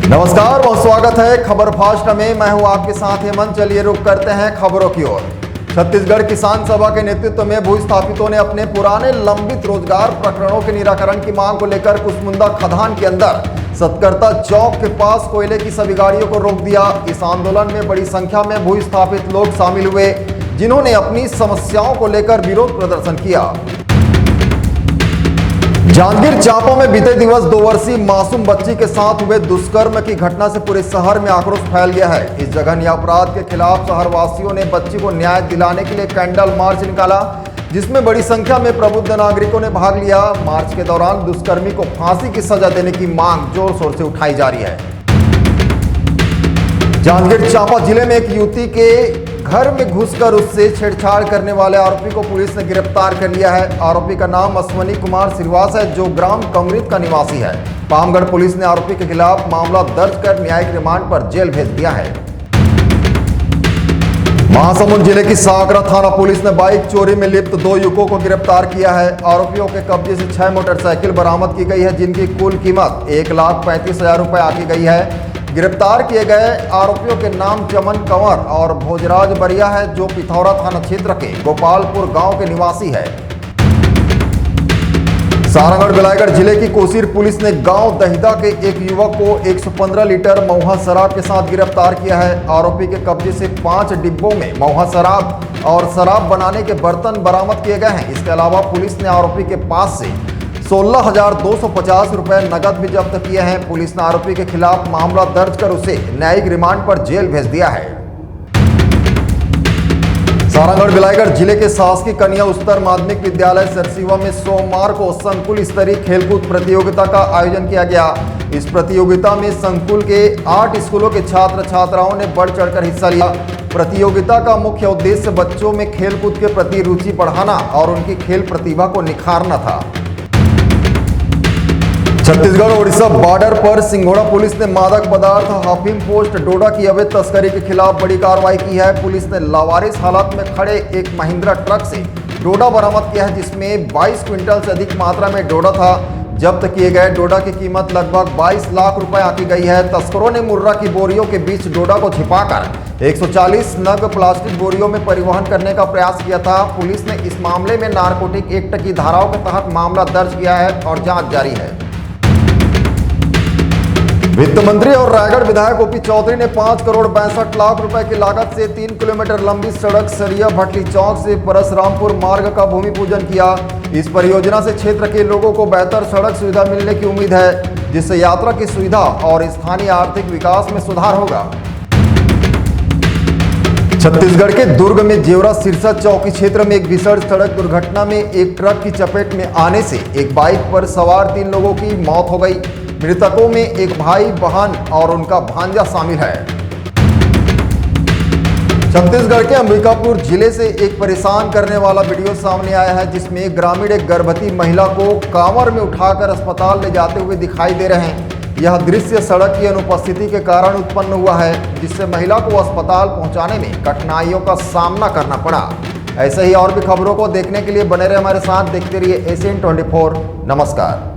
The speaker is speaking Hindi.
नमस्कार, बहुत स्वागत है खबर फास्ट में। मैं हूं आपके साथ हेमंत। चलिए रुक करते हैं खबरों की ओर। छत्तीसगढ़ किसान सभा के नेतृत्व में भूस्थापितों ने अपने पुराने लंबित रोजगार प्रकरणों के निराकरण की मांग को लेकर कुसमुंडा खदान के अंदर सतकर्ता चौक के पास कोयले की सभी गाड़ियों को रोक दिया। इस आंदोलन में बड़ी संख्या में भूस्थापित लोग शामिल हुए, जिन्होंने अपनी समस्याओं को लेकर विरोध प्रदर्शन किया। जांजगीर चांपा में बीते दिवस 2 वर्षीय मासूम बच्ची के साथ हुए दुष्कर्म की घटना से पूरे शहर में आक्रोश फैल गया है। इस जघन्य अपराध के खिलाफ शहरवासियों ने बच्ची को न्याय दिलाने के लिए कैंडल मार्च निकाला, जिसमें बड़ी संख्या में प्रबुद्ध नागरिकों ने भाग लिया। मार्च के दौरान दुष्कर्मी को फांसी की सजा देने की मांग जोर शोर से उठाई जा रही है। जांजगीर चांपा जिले में एक युवती के घर में घुसकर उससे छेड़छाड़ करने वाले आरोपी को पुलिस ने गिरफ्तार कर लिया है। आरोपी का नाम अश्वनी कुमार श्रीवास है, जो ग्राम कमरित का निवासी है। पामगढ़ पुलिस ने आरोपी के खिलाफ मामला दर्ज कर न्यायिक रिमांड पर जेल भेज दिया है। महासमुंद जिले की साकरा थाना पुलिस ने बाइक चोरी में लिप्त 2 युवकों को गिरफ्तार किया है। आरोपियों के कब्जे से 6 मोटरसाइकिल बरामद की गई है, जिनकी कुल कीमत 1,35,000 रुपए आकी गई है। गिरफ्तार किए गए आरोपियों के नाम चमन कंवर और भोजराज बरिया है, जो पिथौरा थाना क्षेत्र के गोपालपुर गांव के निवासी है। सारंगढ़ बिलायगढ़ जिले की कोसीर पुलिस ने गांव दहिदा के एक युवक को 115 लीटर महुआ शराब के साथ गिरफ्तार किया है। आरोपी के कब्जे से 5 डिब्बों में महुआ शराब और शराब बनाने के बर्तन बरामद किए गए हैं। इसके अलावा पुलिस ने आरोपी के पास से 16,250 रुपए नकद भी जब्त किए हैं। पुलिस ने आरोपी के खिलाफ मामला दर्ज कर उसे न्यायिक रिमांड पर जेल भेज दिया है। सारंगढ़ बिलायगढ़ जिले के शासकीय कन्या उच्चतर माध्यमिक विद्यालय सरसीवा में सोमवार को संकुल स्तरीय खेलकूद प्रतियोगिता का आयोजन किया गया। इस प्रतियोगिता में संकुल के 8 स्कूलों के छात्र छात्राओं ने बढ़ चढ़कर हिस्सा लिया। प्रतियोगिता का मुख्य उद्देश्य बच्चों में खेलकूद के प्रति रुचि बढ़ाना और उनकी खेल प्रतिभा को निखारना था। छत्तीसगढ़ ओडिशा बॉर्डर पर सिंघोड़ा पुलिस ने मादक पदार्थ हाफिम पोस्ट डोडा की अवैध तस्करी के खिलाफ बड़ी कार्रवाई की है। पुलिस ने लावारिस हालत में खड़े एक महिंद्रा ट्रक से डोडा बरामद किया है, जिसमें 22 क्विंटल से अधिक मात्रा में डोडा था। जब्त किए गए डोडा की कीमत लगभग 22 लाख रुपए आकी गई है। तस्करों ने मुर्रा की बोरियों के बीच डोडा को छिपाकर 140 नग प्लास्टिक बोरियों में परिवहन करने का प्रयास किया था। पुलिस ने इस मामले में नारकोटिक एक्ट की धाराओं के तहत मामला दर्ज किया है और जांच जारी है। वित्त मंत्री और रायगढ़ विधायक ओपी चौधरी ने 5 करोड़ 62 लाख रुपए की लागत से 3 किलोमीटर लंबी सड़क सरिया भटली चौक से परसरामपुर मार्ग का भूमि पूजन किया। इस परियोजना से क्षेत्र के लोगों को बेहतर सड़क सुविधा मिलने की उम्मीद है, जिससे यात्रा की सुविधा और स्थानीय आर्थिक विकास में सुधार होगा। छत्तीसगढ़ के दुर्ग में जेवरा सिरसा चौकी क्षेत्र में एक भीषण सड़क दुर्घटना में एक ट्रक की चपेट में आने से एक बाइक पर सवार 3 लोगों की मौत हो गई। मृतकों में एक भाई, बहन और उनका भांजा शामिल है। छत्तीसगढ़ के अंबिकापुर जिले से एक परेशान करने वाला वीडियो सामने आया है, जिसमें एक ग्रामीण एक गर्भवती महिला को कांवर में उठाकर अस्पताल ले जाते हुए दिखाई दे रहे हैं। यह दृश्य सड़क की अनुपस्थिति के कारण उत्पन्न हुआ है, जिससे महिला को अस्पताल पहुंचाने में कठिनाइयों का सामना करना पड़ा। ऐसे ही और भी खबरों को देखने के लिए बने रहे हमारे साथ। देखते रहिए ACN24। नमस्कार।